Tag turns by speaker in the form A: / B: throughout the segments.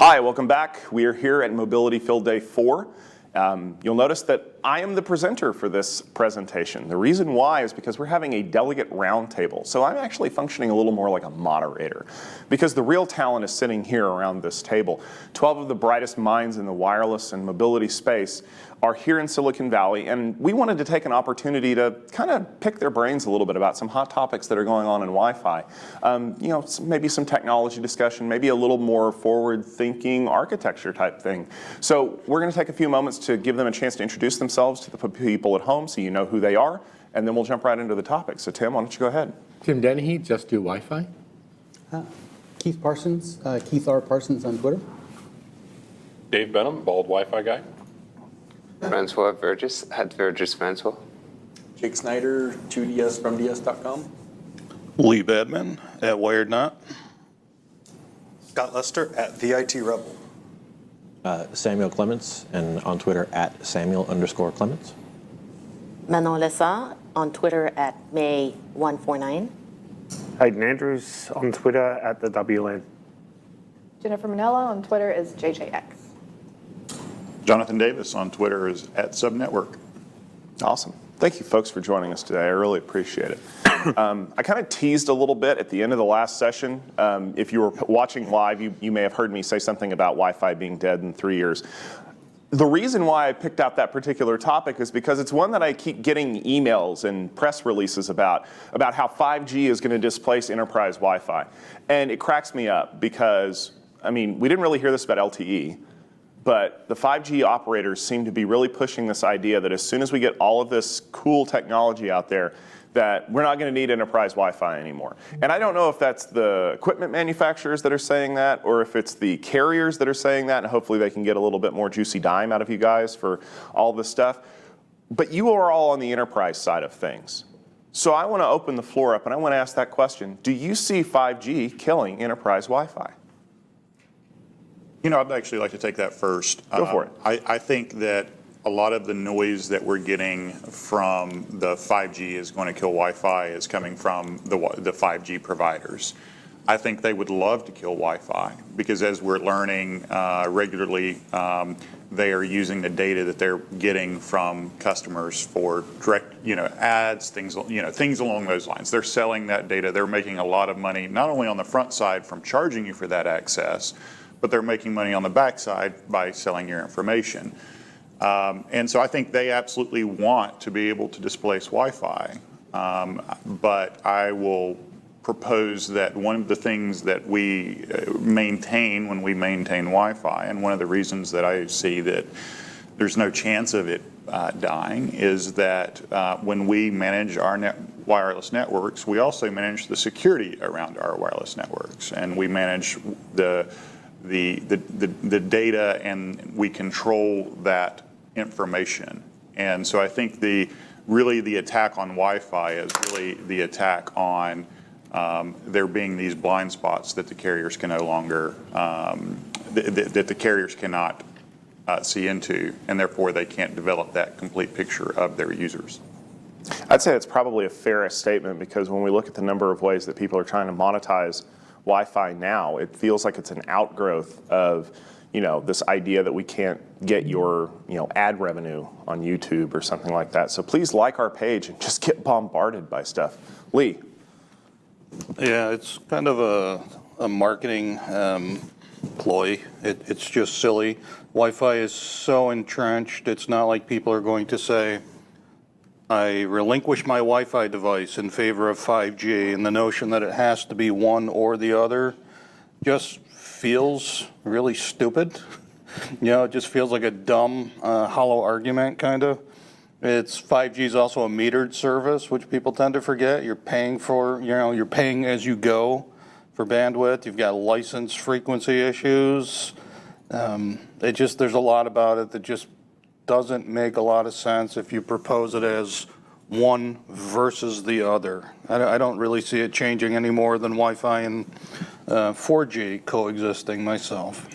A: Hi, welcome back. We are here at Mobility Field Day 4. You'll notice that I am the presenter for this presentation. The reason why is because we're having a delegate roundtable. So I'm actually functioning a little more like a moderator because the real talent is sitting here around this table. 12 of the brightest minds in the wireless and mobility space are here in Silicon Valley, and we wanted to take an opportunity to kind of pick their brains a little bit about some hot topics that are going on in Wi-Fi. Maybe some technology discussion, maybe a little more forward-thinking architecture type thing. So we're going to take a few moments to give them a chance to introduce themselves to the people at home so you know who they are, and then we'll jump right into the topic. So Tim, why don't you go ahead?
B: Tim Dennehy, Just Do Wi-Fi.
C: Keith Parsons, Keith R. Parsons on Twitter.
D: Dave Benham, Bald Wi-Fi Guy.
E: Francois Vergis, at Vergis Francois.
F: Jake Snyder, 2dsfromds.com.
G: Lee Badman, at Wired Not.
H: Scott Lester, at VIT Rebel.
I: Samuel Clements, and on Twitter at Samuel_Clements.
J: Manon Lessa on Twitter at May149.
K: Hayden Andrews on Twitter at the WLAN.
L: Jennifer Manella on Twitter is JJX.
M: Jonathan Davis on Twitter is at Subnetwork.
A: Awesome. Thank you folks for joining us today. I really appreciate it. I kind of teased a little bit at the end of the last session. If you were watching live, you may have heard me say something about Wi-Fi being dead in 3 years. The reason why I picked out that particular topic is because it's one that I keep getting emails and press releases about how 5G is going to displace enterprise Wi-Fi. And it cracks me up because, I mean, we didn't really hear this about LTE, but the 5G operators seem to be really pushing this idea that as soon as we get all of this cool technology out there, that we're not going to need enterprise Wi-Fi anymore. And I don't know if that's the equipment manufacturers that are saying that, or if it's the carriers that are saying that, and hopefully they can get a little bit more juicy dime out of you guys for all this stuff. But you are all on the enterprise side of things. So I want to open the floor up, and I want to ask that question. Do you see 5G killing enterprise Wi-Fi?
M: You know, I'd actually like to take that first.
A: Go for it.
M: I think that a lot of the noise that we're getting from the 5G is going to kill Wi-Fi is coming from the 5G providers. I think they would love to kill Wi-Fi because as we're learning regularly, they are using the data that they're getting from customers for direct, ads, things along those lines. They're selling that data. They're making a lot of money, not only on the front side from charging you for that access, but they're making money on the back side by selling your information. And so I think they absolutely want to be able to displace Wi-Fi. But I will propose that one of the things that we maintain when we maintain Wi-Fi, and one of the reasons that I see that there's no chance of it dying, is that when we manage our wireless networks, we also manage the security around our wireless networks, and we manage the data, and we control that information. And so I think the attack on Wi-Fi is really the attack on there being these blind spots that the carriers can no longer, that the carriers cannot see into, and therefore they can't develop that complete picture of their users.
A: I'd say it's probably a fair statement because when we look at the number of ways that people are trying to monetize Wi-Fi now, it feels like it's an outgrowth of this idea that we can't get your ad revenue on YouTube or something like that. So please like our page and just get bombarded by stuff. Lee.
G: Yeah, it's kind of a marketing ploy. It's just silly. Wi-Fi is so entrenched, it's not like people are going to say, I relinquish my Wi-Fi device in favor of 5G, and the notion that it has to be one or the other just feels really stupid. It just feels like a dumb, hollow argument, kind of. 5G is also a metered service, which people tend to forget. You're paying for, you're paying as you go for bandwidth. You've got license frequency issues. There's a lot about it that just doesn't make a lot of sense if you propose it as one versus the other. I don't really see it changing any more than Wi-Fi and 4G coexisting myself.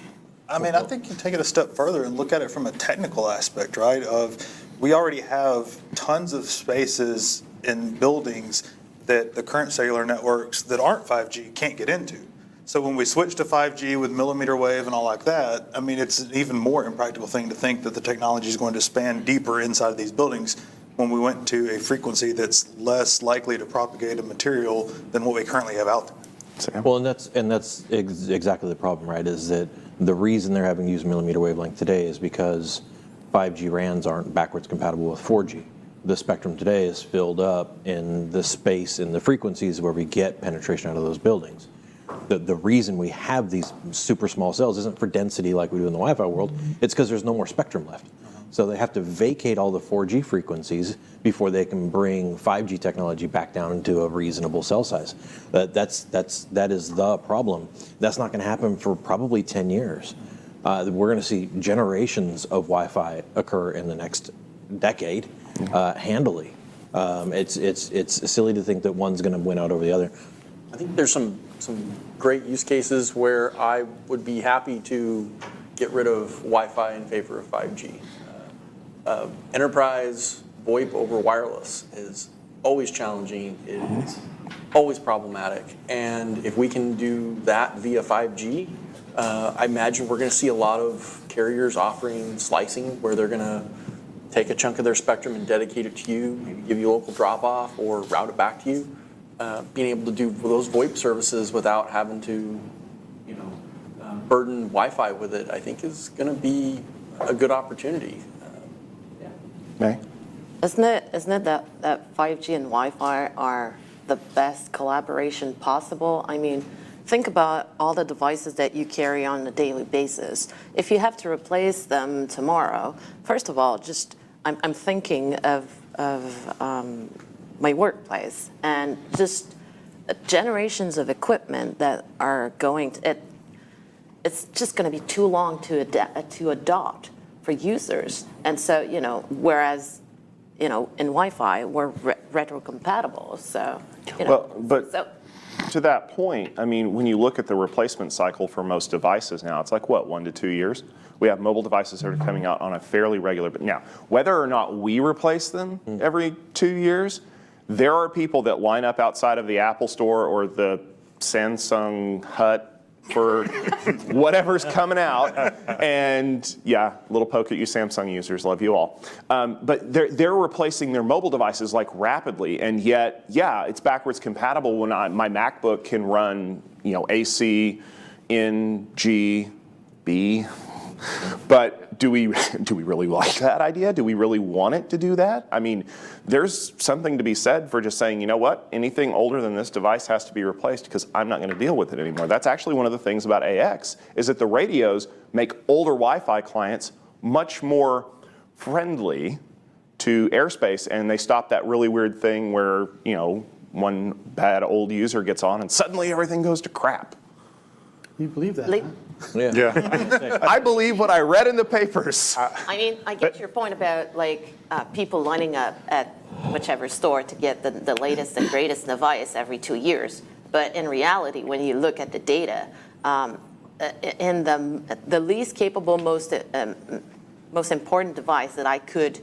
H: I mean, I think you take it a step further and look at it from a technical aspect, right? We already have tons of spaces in buildings that the current cellular networks that aren't 5G can't get into. So when we switch to 5G with millimeter wave and all like that, I mean, it's an even more impractical thing to think that the technology is going to span deeper inside of these buildings when we went to a frequency that's less likely to propagate a material than what we currently have out there.
I: Well, and that's exactly the problem, right? Is that the reason they're having to use millimeter wavelength today is because 5G RANs aren't backwards compatible with 4G. The spectrum today is filled up in the space and the frequencies where we get penetration out of those buildings. The reason we have these super small cells isn't for density like we do in the Wi-Fi world. It's because there's no more spectrum left. So they have to vacate all the 4G frequencies before they can bring 5G technology back down into a reasonable cell size. That is the problem. That's not going to happen for probably 10 years. We're going to see generations of Wi-Fi occur in the next decade, handily. It's silly to think that one's going to win out over the other.
F: I think there's some great use cases where I would be happy to get rid of Wi-Fi in favor of 5G. Enterprise VoIP over wireless is always challenging. It is always problematic. And if we can do that via 5G, I imagine we're going to see a lot of carriers offering slicing where they're going to take a chunk of their spectrum and dedicate it to you, maybe give you a local drop-off or route it back to you. Being able to do those VoIP services without having to, burden Wi-Fi with it, I think is going to be a good opportunity.
A: May?
J: Isn't it that 5G and Wi-Fi are the best collaboration possible? I mean, think about all the devices that you carry on a daily basis. If you have to replace them tomorrow, first of all, I'm thinking of my workplace and just generations of equipment that are going to, it's just going to be too long to adopt for users. And so, whereas, in Wi-Fi, we're retrocompatible. So,
A: to that point, I mean, when you look at the replacement cycle for most devices now, it's like, 1 to 2 years? We have mobile devices that are coming out on a fairly regular, but now, whether or not we replace them every 2 years, there are people that line up outside of the Apple Store or the Samsung hut for whatever's coming out. And yeah, little poke at you Samsung users, love you all. But they're replacing their mobile devices like rapidly. And yet, yeah, it's backwards compatible when my MacBook can run, AC, N, G, B. But do we really like that idea? Do we really want it to do that? I mean, there's something to be said for just saying, you know what, anything older than this device has to be replaced because I'm not going to deal with it anymore. That's actually one of the things about AX is that the radios make older Wi-Fi clients much more friendly to airspace, and they stop that really weird thing where, one bad old user gets on and suddenly everything goes to crap.
C: You believe that?
A: Yeah. I believe what I read in the papers.
J: I mean, I get your point about people lining up at whichever store to get the latest and greatest device every 2 years. But in reality, when you look at the data, in the least capable, most important device that I could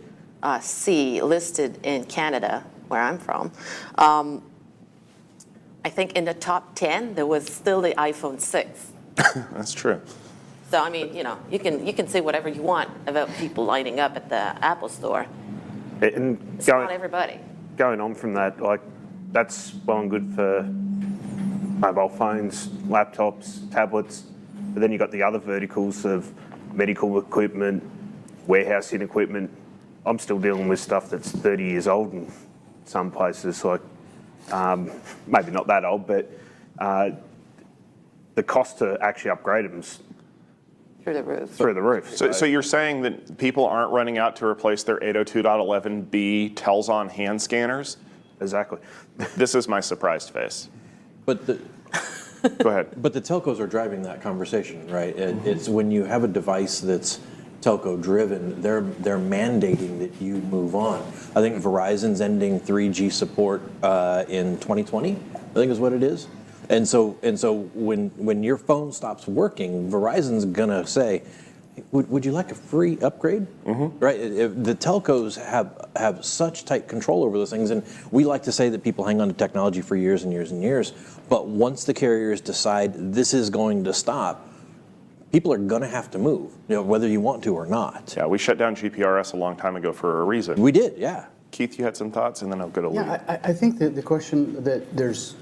J: see listed in Canada, where I'm from, I think in the top 10 there was still the iPhone 6.
A: That's true.
J: So I mean, you can say whatever you want about people lining up at the Apple Store.
K: And
J: it's not everybody.
K: Going on from that, that's well and good for mobile phones, laptops, tablets, but then you've got the other verticals of medical equipment, warehousing equipment. I'm still dealing with stuff that's 30 years old in some places, maybe not that old, but the cost to actually upgrade them is
J: through the roof.
K: Through the roof.
A: So you're saying that people aren't running out to replace their 802.11b Telzon hand scanners?
K: Exactly.
A: This is my surprised face.
I: But
A: Go ahead.
I: But the telcos are driving that conversation, right? It's when you have a device that's telco driven, they're mandating that you move on. I think Verizon's ending 3G support in 2020, I think is what it is. And so when your phone stops working, Verizon's gonna say, would you like a free upgrade? Right? The telcos have such tight control over those things, and we like to say that people hang on to technology for years and years and years, but once the carriers decide this is going to stop, people are going to have to move, whether you want to or not.
A: Yeah, we shut down GPRS a long time ago for a reason.
I: We did, yeah.
A: Keith, you had some thoughts, and then I'll go to Lee.
C: Yeah, I think that the question that there's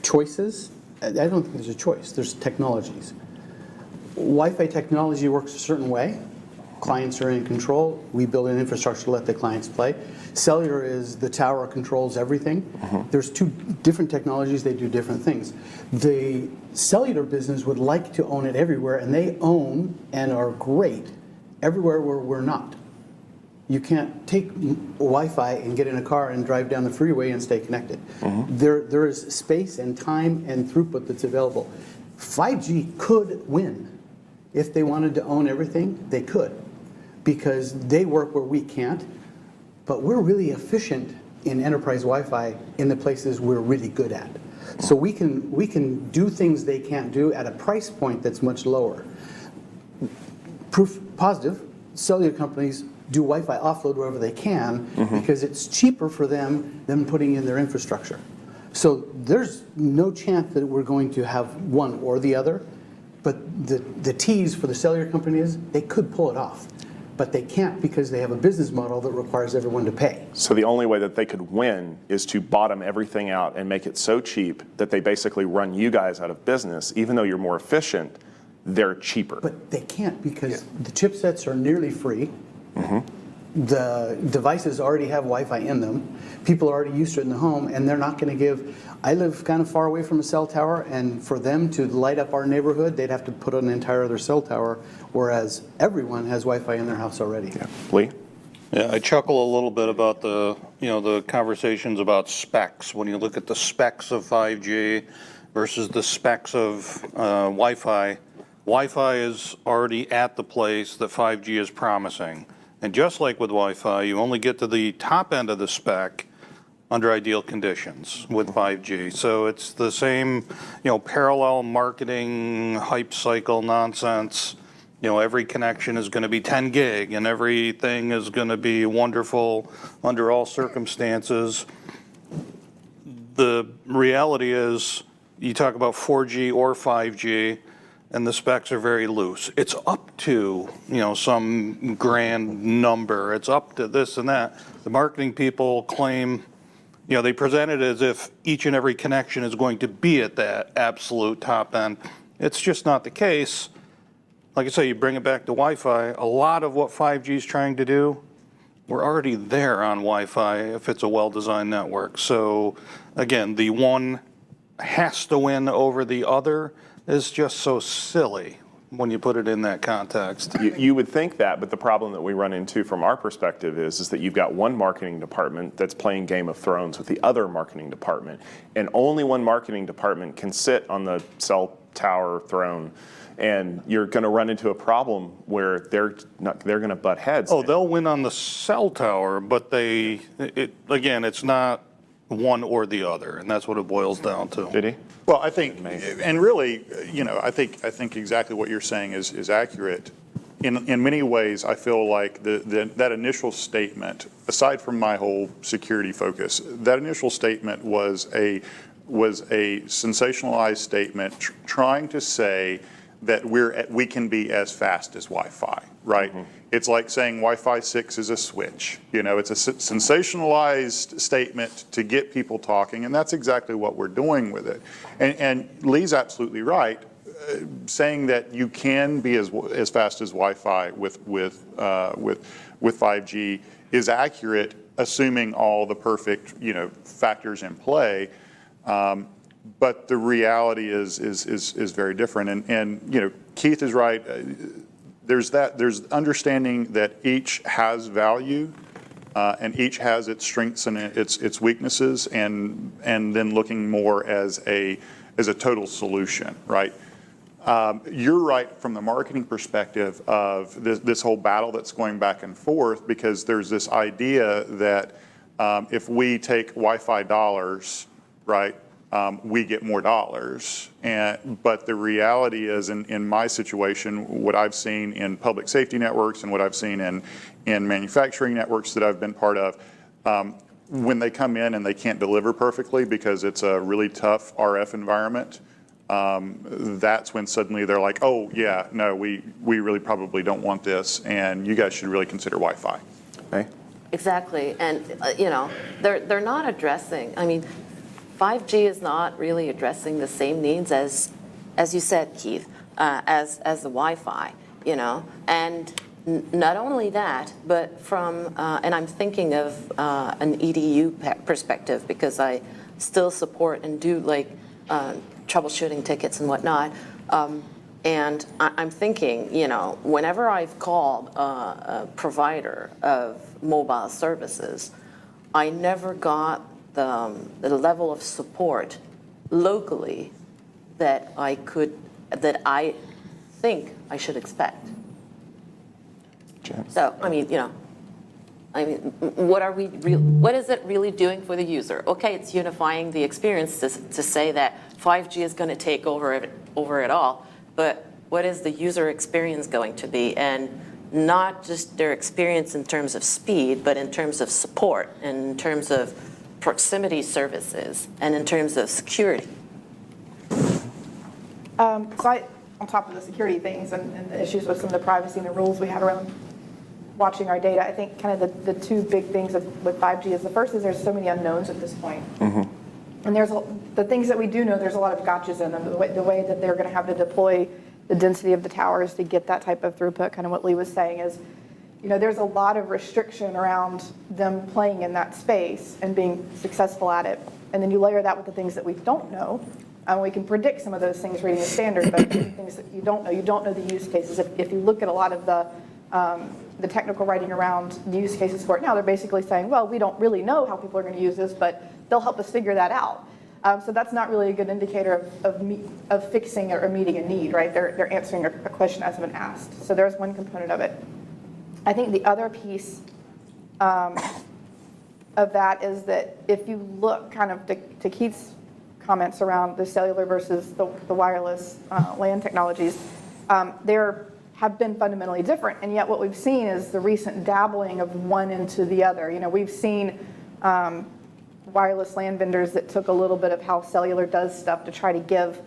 C: choices, I don't think there's a choice. There's technologies. Wi-Fi technology works a certain way. Clients are in control. We build an infrastructure to let the clients play. Cellular is the tower controls everything. There's two different technologies. They do different things. The cellular business would like to own it everywhere, and they own and are great everywhere where we're not. You can't take Wi-Fi and get in a car and drive down the freeway and stay connected. There is space and time and throughput that's available. 5G could win. If they wanted to own everything, they could, because they work where we can't. But we're really efficient in enterprise Wi-Fi in the places we're really good at. So we can do things they can't do at a price point that's much lower. Proof positive, cellular companies do Wi-Fi offload wherever they can because it's cheaper for them than putting in their infrastructure. So there's no chance that we're going to have one or the other, but the tease for the cellular company is they could pull it off, but they can't because they have a business model that requires everyone to pay.
A: So the only way that they could win is to bottom everything out and make it so cheap that they basically run you guys out of business. Even though you're more efficient, they're cheaper.
C: But they can't because the chipsets are nearly free. The devices already have Wi-Fi in them. People are already used to it in the home, and they're not going to give. I live kind of far away from a cell tower, and for them to light up our neighborhood, they'd have to put on an entire other cell tower, whereas everyone has Wi-Fi in their house already.
A: Yeah. Lee?
G: Yeah, I chuckle a little bit about the conversations about specs. When you look at the specs of 5G versus the specs of Wi-Fi, Wi-Fi is already at the place that 5G is promising. And just like with Wi-Fi, you only get to the top end of the spec under ideal conditions with 5G. So it's the same, parallel marketing, hype cycle nonsense. Every connection is going to be 10 gig and everything is going to be wonderful under all circumstances. The reality is you talk about 4G or 5G, and the specs are very loose. It's up to, some grand number. It's up to this and that. The marketing people claim, they present it as if each and every connection is going to be at that absolute top end. It's just not the case. Like I say, you bring it back to Wi-Fi, a lot of what 5G is trying to do, we're already there on Wi-Fi if it's a well-designed network. So again, the one has to win over the other is just so silly when you put it in that context.
A: You would think that, but the problem that we run into from our perspective is that you've got one marketing department that's playing Game of Thrones with the other marketing department, and only one marketing department can sit on the cell tower throne, and you're going to run into a problem where they're going to butt heads.
G: Oh, they'll win on the cell tower, but it's not one or the other, and that's what it boils down to.
A: Did he?
M: Well, I think, and really, I think exactly what you're saying is accurate. In many ways, I feel like that initial statement, aside from my whole security focus, that initial statement was a sensationalized statement trying to say that we can be as fast as Wi-Fi, right? It's like saying Wi-Fi 6 is a switch. It's a sensationalized statement to get people talking, and that's exactly what we're doing with it. And Lee's absolutely right, saying that you can be as fast as Wi-Fi with 5G is accurate, assuming all the perfect factors in play. But the reality is very different. And Keith is right. There's understanding that each has value, and each has its strengths and its weaknesses, and then looking more as a total solution, right? You're right from the marketing perspective of this whole battle that's going back and forth, because there's this idea that if we take Wi-Fi dollars, right, we get more dollars. But the reality is, in my situation, what I've seen in public safety networks and what I've seen in manufacturing networks that I've been part of, when they come in and they can't deliver perfectly because it's a really tough RF environment, that's when suddenly they're like, oh, yeah, no, we really probably don't want this, and you guys should really consider Wi-Fi.
A: Okay.
J: Exactly, and they're not addressing. I mean, 5G is not really addressing the same needs as you said, Keith, as the Wi-Fi. And not only that, but from and I'm thinking of an EDU perspective because I still support and do like troubleshooting tickets and whatnot. And I'm thinking, whenever I've called a provider of mobile services, I never got the level of support locally that I think I should expect.
A: Jen?
J: So, what is it really doing for the user? Okay, it's unifying the experience to say that 5G is going to take over it all, but what is the user experience going to be? And not just their experience in terms of speed, but in terms of support, and in terms of proximity services, and in terms of security.
L: On top of the security things and the issues with some of the privacy and the rules we have around watching our data, I think kind of the two big things with 5G is the first is there's so many unknowns at this point. And there's the things that we do know, there's a lot of gotchas in them. The way that they're going to have to deploy the density of the towers to get that type of throughput, kind of what Lee was saying is, there's a lot of restriction around them playing in that space and being successful at it. And then you layer that with the things that we don't know. And we can predict some of those things reading the standard, but things that you don't know the use cases. If you look at a lot of the technical writing around the use cases for it now, they're basically saying, well, we don't really know how people are going to use this, but they'll help us figure that out. So that's not really a good indicator of fixing or meeting a need, right? They're answering a question as been asked. So there's one component of it. I think the other piece of that is that if you look kind of to Keith's comments around the cellular versus the wireless LAN technologies, there have been fundamentally different. And yet what we've seen is the recent dabbling of one into the other. We've seen wireless LAN vendors that took a little bit of how cellular does stuff to try to give,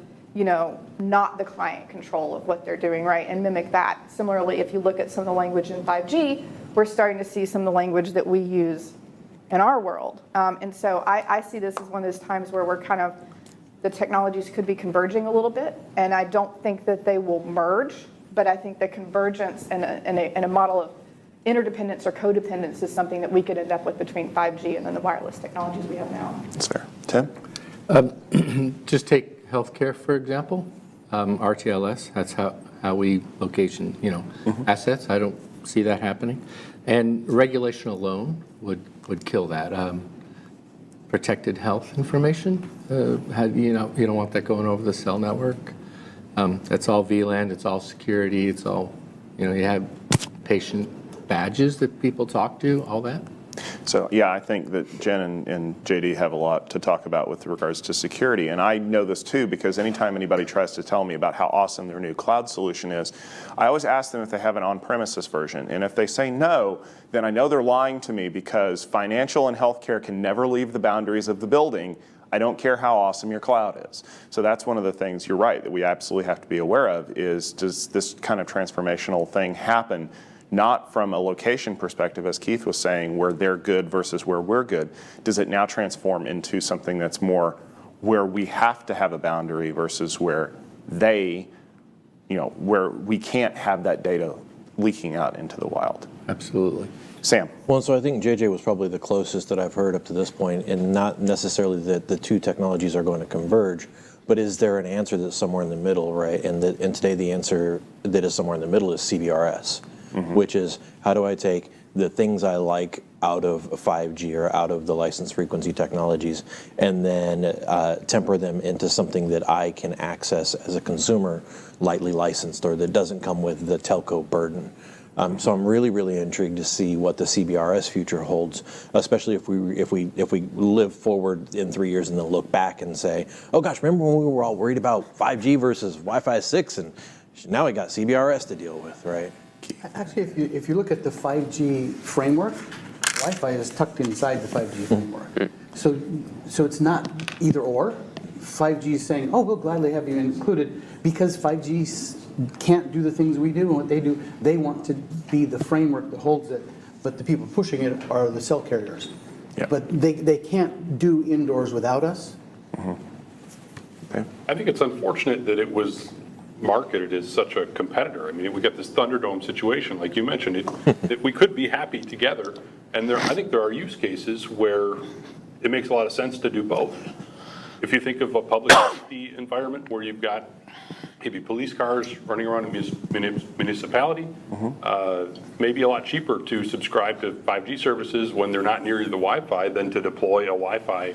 L: not the client control of what they're doing, right, and mimic that. Similarly, if you look at some of the language in 5G, we're starting to see some of the language that we use in our world. And so I see this as one of those times where we're kind of, the technologies could be converging a little bit, and I don't think that they will merge, but I think the convergence and a model of interdependence or codependence is something that we could end up with between 5G and then the wireless technologies we have now.
A: That's fair. Tim?
B: Just take healthcare, for example. RTLS, that's how we location, assets. I don't see that happening. And regulation alone would kill that. Protected health information, you don't want that going over the cell network. That's all VLAN, it's all security, it's all, you have patient badges that people talk to, all that.
A: So, yeah, I think that Jen and JD have a lot to talk about with regards to security. And I know this too, because anytime anybody tries to tell me about how awesome their new cloud solution is, I always ask them if they have an on-premises version. And if they say no, then I know they're lying to me, because financial and healthcare can never leave the boundaries of the building. I don't care how awesome your cloud is. So that's one of the things, you're right, that we absolutely have to be aware of is, does this kind of transformational thing happen not from a location perspective, as Keith was saying, where they're good versus where we're good? Does it now transform into something that's more where we have to have a boundary versus where they, where we can't have that data leaking out into the wild?
B: Absolutely.
A: Sam?
I: Well, so I think JJ was probably the closest that I've heard up to this point, and not necessarily that the two technologies are going to converge, but is there an answer that's somewhere in the middle, right? And today the answer that is somewhere in the middle is CBRS. Which is, how do I take the things I like out of 5G or out of the license frequency technologies and then temper them into something that I can access as a consumer, lightly licensed, or that doesn't come with the telco burden. So I'm really, really intrigued to see what the CBRS future holds, especially if we live forward in 3 years and then look back and say, oh gosh, remember when we were all worried about 5G versus Wi-Fi 6, and now we got CBRS to deal with, right?
C: Actually, if you look at the 5G framework, Wi-Fi is tucked inside the 5G framework. So it's not either or. 5G is saying, oh, we'll gladly have you included because 5G can't do the things we do and what they do. They want to be the framework that holds it, but the people pushing it are the cell carriers.
A: Yeah.
C: But they can't do indoors without us.
A: Okay.
D: I think it's unfortunate that it was marketed as such a competitor. I mean, we got this Thunderdome situation, like you mentioned, that we could be happy together. And I think there are use cases where it makes a lot of sense to do both. If you think of a public safety environment where you've got maybe police cars running around a municipality, maybe a lot cheaper to subscribe to 5G services when they're not near the Wi-Fi than to deploy a Wi-Fi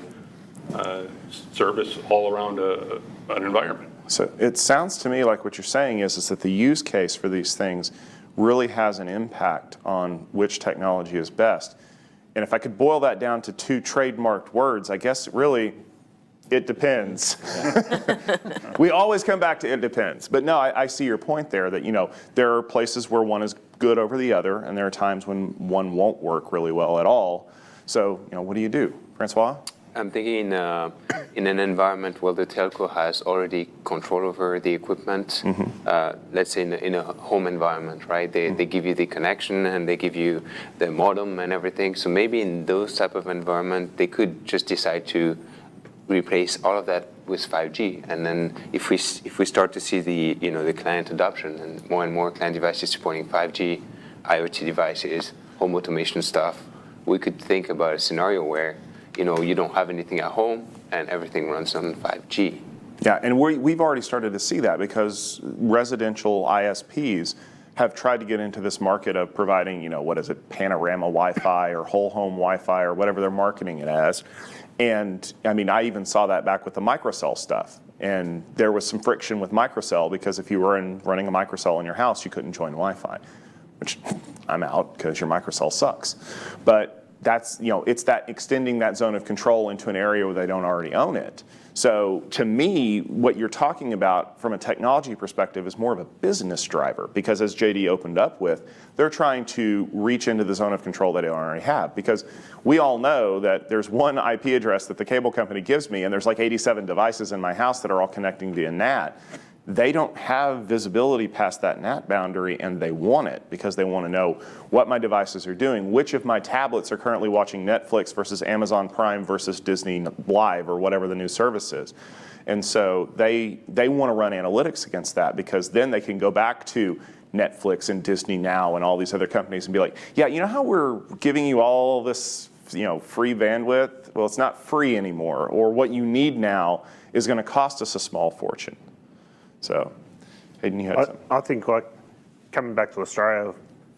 D: service all around an environment.
A: So it sounds to me like what you're saying is that the use case for these things really has an impact on which technology is best. And if I could boil that down to two trademarked words, I guess really it depends. We always come back to it depends. But no, I see your point there that, there are places where one is good over the other, and there are times when one won't work really well at all. So, what do you do? Francois?
E: I'm thinking in an environment where the telco has already control over the equipment, let's say in a home environment, right? They give you the connection and they give you the modem and everything. So maybe in those type of environment, they could just decide to replace all of that with 5G. And then if we start to see the client adoption and more client devices supporting 5G, IoT devices, home automation stuff, we could think about a scenario where you don't have anything at home and everything runs on 5G.
A: Yeah, and we've already started to see that because residential ISPs have tried to get into this market of providing, panorama Wi-Fi or whole home Wi-Fi or whatever they're marketing it as. And I even saw that back with the microcell stuff. And there was some friction with microcell because if you were running a microcell in your house, you couldn't join Wi-Fi, which I'm out because your microcell sucks. But that's, it's that extending that zone of control into an area where they don't already own it. So to me, what you're talking about from a technology perspective is more of a business driver because as JD opened up with, they're trying to reach into the zone of control that they already have because we all know that there's one IP address that the cable company gives me and there's like 87 devices in my house that are all connecting via NAT. They don't have visibility past that NAT boundary and they want it because they want to know what my devices are doing, which of my tablets are currently watching Netflix versus Amazon Prime versus Disney Live or whatever the new service is. And so they want to run analytics against that because then they can go back to Netflix and Disney Now and all these other companies and be like, yeah, you know how we're giving you all this free bandwidth? Well, it's not free anymore. Or what you need now is going to cost us a small fortune. So, Hayden, you had something.
K: I think, coming back to Australia,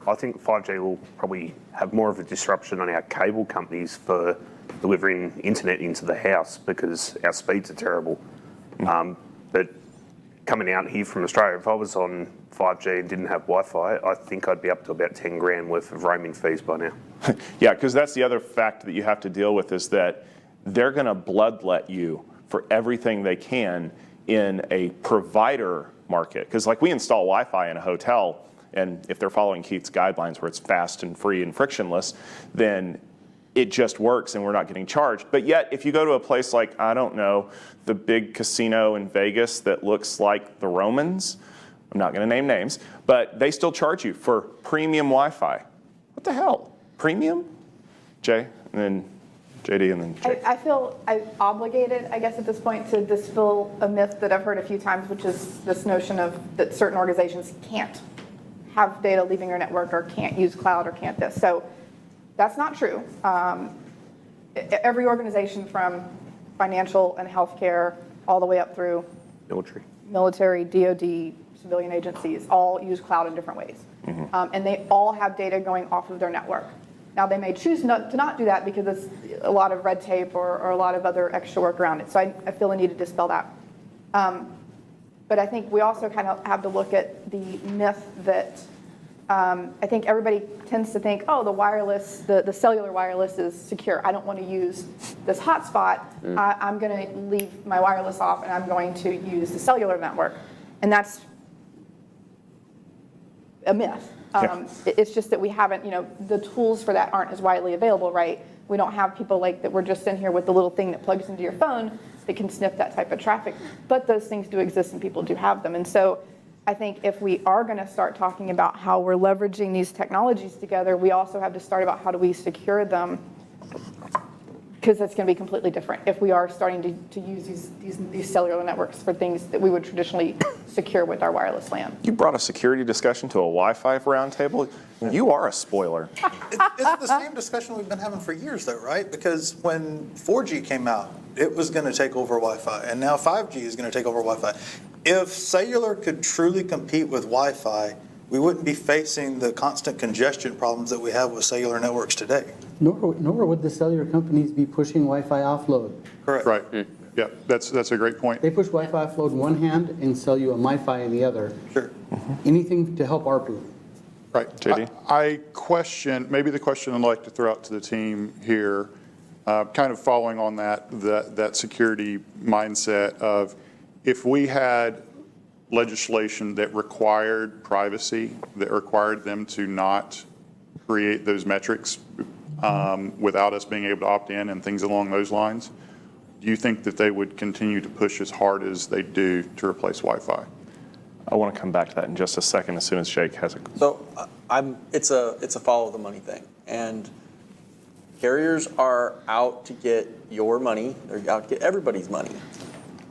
K: I think 5G will probably have more of a disruption on our cable companies for delivering internet into the house because our speeds are terrible. But coming out here from Australia, if I was on 5G and didn't have Wi-Fi, I think I'd be up to about 10 grand worth of roaming fees by now.
A: Yeah, because that's the other fact that you have to deal with is that they're going to bloodlet you for everything they can in a provider market. Because we install Wi-Fi in a hotel, and if they're following Keith's guidelines where it's fast and free and frictionless, then it just works and we're not getting charged. But yet, if you go to a place like, I don't know, the big casino in Vegas that looks like the Romans, I'm not going to name names, but they still charge you for premium Wi-Fi. What the hell? Premium? Jay, and then JD, and then Jay.
L: I feel obligated, I guess, at this point to dispel a myth that I've heard a few times, which is this notion of that certain organizations can't have data leaving your network or can't use cloud or can't this. So that's not true. Every organization from financial and healthcare all the way up through military, DoD, civilian agencies, all use cloud in different ways. And they all have data going off of their network. Now, they may choose to not do that because it's a lot of red tape or a lot of other extra work around it. So I feel the need to dispel that. But I think we also kind of have to look at the myth that I think everybody tends to think, oh, the wireless, the cellular wireless is secure. I don't want to use this hotspot. I'm going to leave my wireless off and I'm going to use the cellular network. And that's a myth. It's just that we haven't, the tools for that aren't as widely available, right? We don't have people like that. We're just in here with the little thing that plugs into your phone that can sniff that type of traffic. But those things do exist and people do have them. And so I think if we are going to start talking about how we're leveraging these technologies together, we also have to start about how do we secure them, because that's going to be completely different if we are starting to use these cellular networks for things that we would traditionally secure with our wireless LAN.
A: You brought a security discussion to a Wi-Fi roundtable. You are a spoiler.
H: It's the same discussion we've been having for years, though, right? Because when 4G came out, it was going to take over Wi-Fi, and now 5G is going to take over Wi-Fi. If cellular could truly compete with Wi-Fi, we wouldn't be facing the constant congestion problems that we have with cellular networks today.
C: Nor would the cellular companies be pushing Wi-Fi offload.
H: Correct.
M: Right. Yeah, that's a great point.
C: They push Wi-Fi offload in one hand and sell you a MiFi in the other.
H: Sure.
C: Anything to help ARPU.
M: Right.
A: JD?
M: I question, maybe the question I'd like to throw out to the team here, kind of following on that security mindset of, if we had legislation that required privacy, that required them to not create those metrics without us being able to opt in and things along those lines, do you think that they would continue to push as hard as they do to replace Wi-Fi?
A: I want to come back to that in just a second as soon as Jake has a...
F: So it's a follow the money thing. And carriers are out to get your money. They're out to get everybody's money.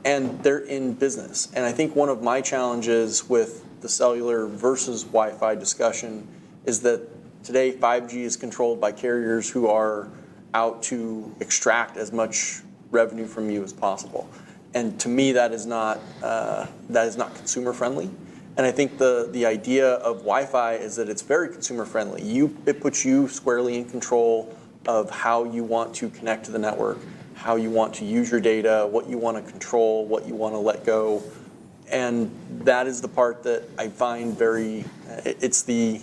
F: And they're in business. And I think one of my challenges with the cellular versus Wi-Fi discussion is that today 5G is controlled by carriers who are out to extract as much revenue from you as possible. And to me, that is not consumer friendly. And I think the idea of Wi-Fi is that it's very consumer friendly. It puts you squarely in control of how you want to connect to the network, how you want to use your data, what you want to control, what you want to let go. And that is the part that I find it's the,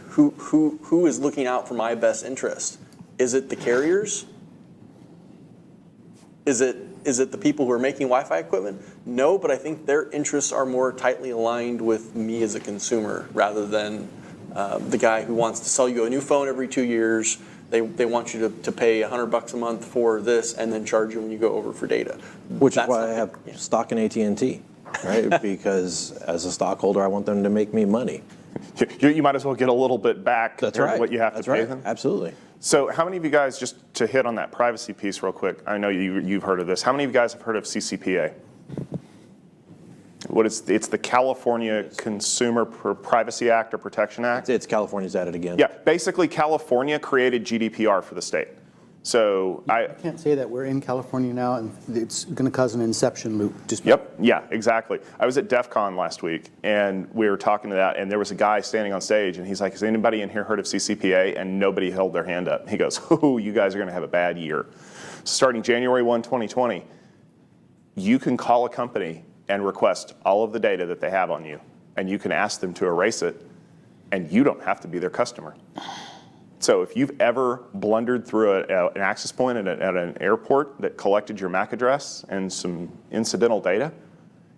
F: who is looking out for my best interest? Is it the carriers? Is it the people who are making Wi-Fi equipment? No, but I think their interests are more tightly aligned with me as a consumer rather than the guy who wants to sell you a new phone every 2 years. They want you to pay $100 a month for this and then charge you when you go over for data.
I: Which is why I have stock in AT&T, right? Because as a stockholder, I want them to make me money.
A: You might as well get a little bit back
I: That's
A: compared
I: right.
A: to what you have
I: That's
A: to pay
I: right.
A: them.
I: Absolutely.
A: So how many of you guys, just to hit on that privacy piece real quick, I know you've heard of this. How many of you guys have heard of CCPA? It's the California Consumer Privacy Act or Protection Act?
I: It's California's at it again.
A: Yeah, basically California created GDPR for the state. So
C: I can't say that we're in California now, and it's going to cause an inception loop.
A: Yep, yeah, exactly. I was at DEF CON last week, and we were talking to that, and there was a guy standing on stage, and he's like, has anybody in here heard of CCPA? And nobody held their hand up. He goes, oh, you guys are going to have a bad year. Starting January 1, 2020, you can call a company and request all of the data that they have on you, and you can ask them to erase it, and you don't have to be their customer. So if you've ever blundered through an access point at an airport that collected your MAC address and some incidental data,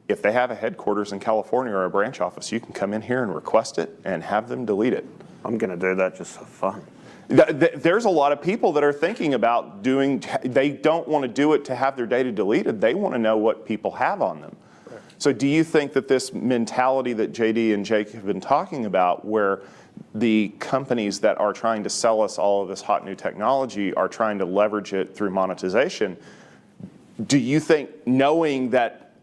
A: if they have a headquarters in California or a branch office, you can come in here and request it and have them delete it.
K: I'm going to do that just for fun.
A: There's a lot of people that are thinking about they don't want to do it to have their data deleted. They want to know what people have on them. Right. So do you think that this mentality that JD and Jake have been talking about, where the companies that are trying to sell us all of this hot new technology are trying to leverage it through monetization, do you think, knowing that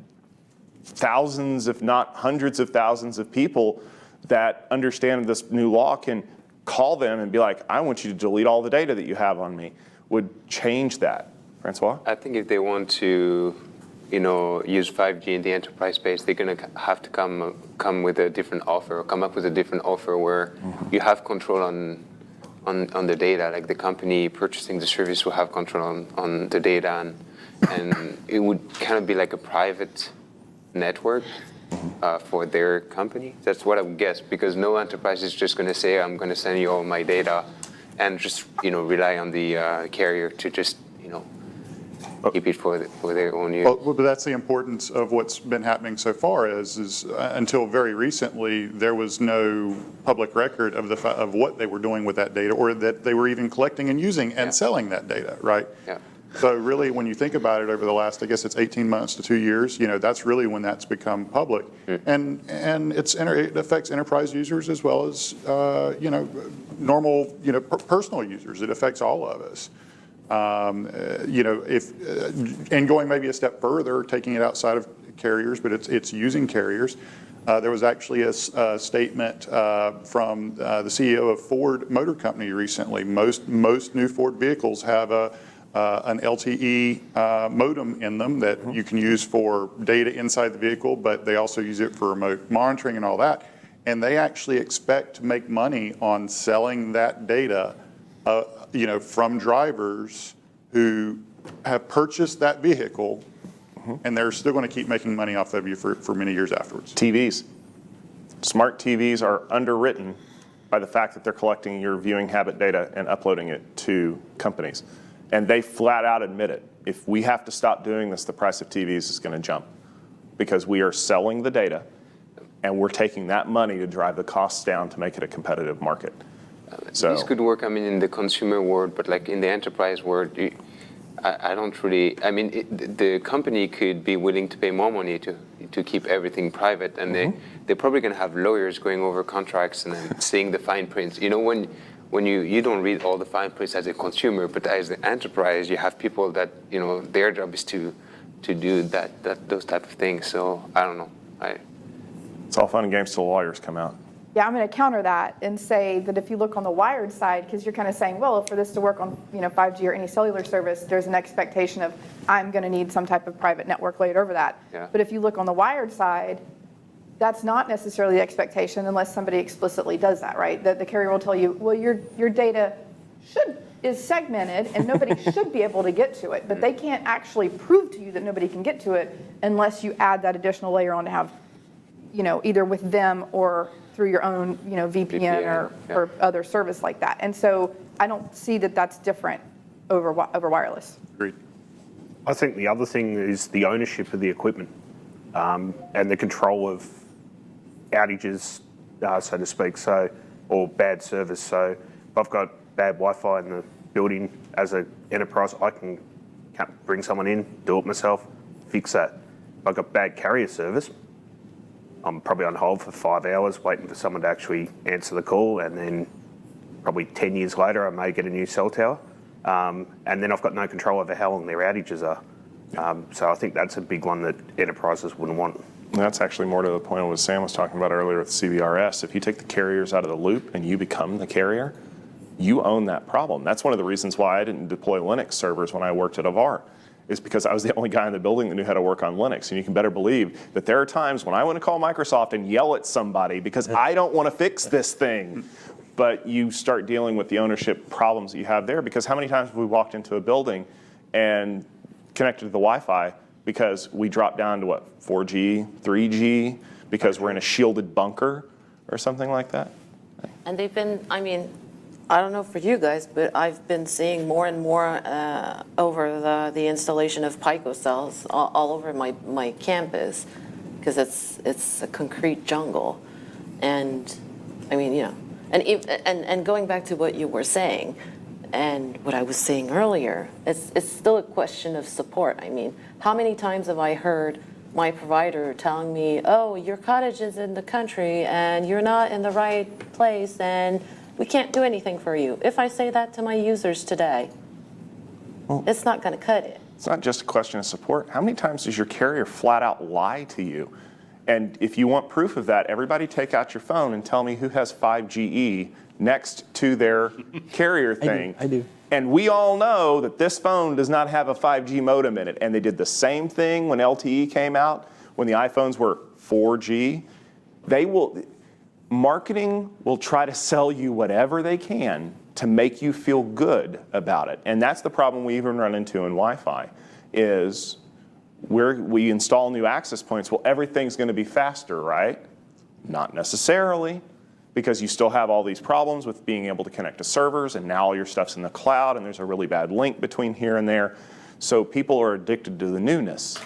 A: thousands, if not hundreds of thousands of people that understand this new law can call them and be like, I want you to delete all the data that you have on me, would change that? Francois?
E: I think if they want to, use 5G in the enterprise space, they're going to have to come with a different offer, or come up with a different offer where you have control on the data. Like the company purchasing the service will have control on the data, and it would kind of be like a private network for their company. That's what I would guess, because no enterprise is just going to say, I'm going to send you all my data and just, rely on the carrier to just, keep it for their own use.
M: Well, but that's the importance of what's been happening so far is until very recently, there was no public record of what they were doing with that data, or that they were even collecting and using and selling that data, right?
E: Yeah.
M: So really, when you think about it over the last, I guess it's 18 months to 2 years, that's really when that's become public. And it affects enterprise users as well as, normal, personal users. It affects all of us. And going maybe a step further, taking it outside of carriers, but it's using carriers. There was actually a statement from the CEO of Ford Motor Company recently. Most new Ford vehicles have an LTE modem in them that you can use for data inside the vehicle, but they also use it for remote monitoring and all that. And they actually expect to make money on selling that data, from drivers who have purchased that vehicle, and they're still going to keep making money off of you for many years afterwards.
A: TVs. Smart TVs are underwritten by the fact that they're collecting your viewing habit data and uploading it to companies. And they flat out admit it. If we have to stop doing this, the price of TVs is going to jump, because we are selling the data and we're taking that money to drive the costs down to make it a competitive market. So
E: This could work, in the consumer world, but like in the enterprise world, I don't really, the company could be willing to pay more money to keep everything private, and they're probably going to have lawyers going over contracts and then seeing the fine prints. When you don't read all the fine prints as a consumer, but as an enterprise, you have people that, their job is to do those type of things. So I don't know.
A: it's all fun and games till lawyers come out.
L: Yeah, I'm going to counter that and say that if you look on the wired side, because you're kind of saying, well, for this to work on 5G or any cellular service, there's an expectation of I'm going to need some type of private network laid over that.
E: Yeah.
L: But if you look on the wired side, that's not necessarily the expectation unless somebody explicitly does that, right? That the carrier will tell you, well, your data is segmented and nobody should be able to get to it, but they can't actually prove to you that nobody can get to it unless you add that additional layer on to have, either with them or through your own, VPN or other service like that. And so I don't see that that's different over wireless.
M: Agreed.
K: I think the other thing is the ownership of the equipment and the control of outages, so to speak, or bad service. So if I've got bad Wi-Fi in the building as an enterprise, I can bring someone in, do it myself, fix that. If I've got bad carrier service, I'm probably on hold for 5 hours waiting for someone to actually answer the call, and then probably 10 years later I may get a new cell tower, and then I've got no control over how long their outages are. So I think that's a big one that enterprises wouldn't want.
A: And that's actually more to the point of what Sam was talking about earlier with CBRS. If you take the carriers out of the loop and you become the carrier, you own that problem. That's one of the reasons why I didn't deploy Linux servers when I worked at Avar, is because I was the only guy in the building that knew how to work on Linux. And you can better believe that there are times when I want to call Microsoft and yell at somebody because I don't want to fix this thing. But you start dealing with the ownership problems that you have there, because how many times have we walked into a building and connected to the Wi-Fi because we dropped down to 4G, 3G, because we're in a shielded bunker or something like that?
J: And they've been, I don't know for you guys, but I've been seeing more and more over the installation of Pico cells all over my campus, because it's a concrete jungle. And and going back to what you were saying and what I was saying earlier, it's still a question of support. How many times have I heard my provider telling me, oh, your cottage is in the country and you're not in the right place and we can't do anything for you. If I say that to my users today, it's not going to cut it.
A: It's not just a question of support. How many times does your carrier flat out lie to you? And if you want proof of that, everybody take out your phone and tell me who has 5GE next to their carrier thing.
I: I do.
A: And we all know that this phone does not have a 5G modem in it. And they did the same thing when LTE came out, when the iPhones were 4G. Marketing will try to sell you whatever they can to make you feel good about it. And that's the problem we even run into in Wi-Fi, is we install new access points, well, everything's going to be faster, right? Not necessarily, because you still have all these problems with being able to connect to servers, and now all your stuff's in the cloud, and there's a really bad link between here and there. So people are addicted to the newness.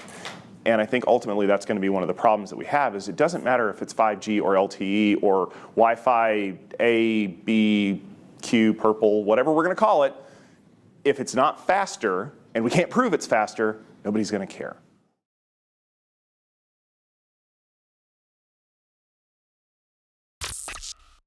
A: And I think ultimately that's going to be one of the problems that we have, is it doesn't matter if it's 5G or LTE or Wi-Fi A, B, Q, purple, whatever we're going to call it. If it's not faster, and we can't prove it's faster, nobody's going to care.